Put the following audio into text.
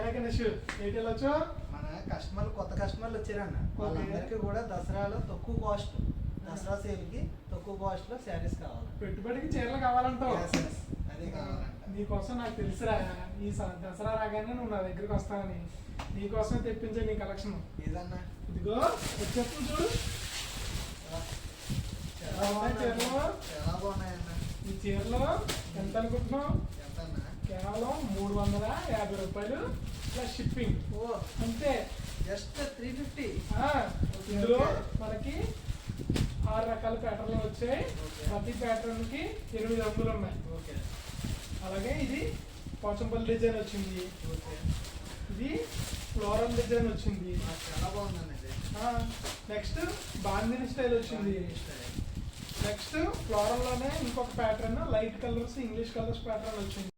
వెళ్ళొచ్చు. మన కస్టమర్లు కొత్త కస్టమర్లు వచ్చారన్న, వాళ్ళందరికీ కూడా దసరాలో తక్కువ కాస్ట్, దసరా సేల్కి తక్కువ కాస్ట్ లో శారీస్ కావాలి. పెట్టుబడికి చీరలు కావాలంటావు. అదే కావాలంట. నీకోసం నాకు తెలుసురా, ఈ దసరా రాగానే నువ్వు నా దగ్గరికి వస్తావని నీకోసం తెప్పించే నీ కలెక్షన్ ఏదన్నా ఇదిగో వచ్చేస్తు చూడు. చాలా బాగున్నాయన్న. ఈ చీరలో ఎంత అనుకుంటున్నావు? ఎంతన్నా? కేవలం 350 రూపాయలు ప్లస్ షిప్పింగ్. ఓ అంతే, జస్ట్ 350. ఇందులో మనకి 6 రకాల ప్యాటర్న్లు వచ్చాయి. ప్రతి ప్యాటర్న్ కి 8 రంగులు ఉన్నాయి. ఓకే. అలాగే ఇది పోచంపల్లి డిజైన్ వచ్చింది. ఓకే. ఇది ఫ్లోరల్ డిజైన్ వచ్చింది. చాలా బాగుందండి ఇది. నెక్స్ట్ బాందిని స్టైల్ వచ్చింది. నెక్స్ట్ ఫ్లోరల్ లోనే ఇంకొక pattern light colours English colours pattern వచ్చింది.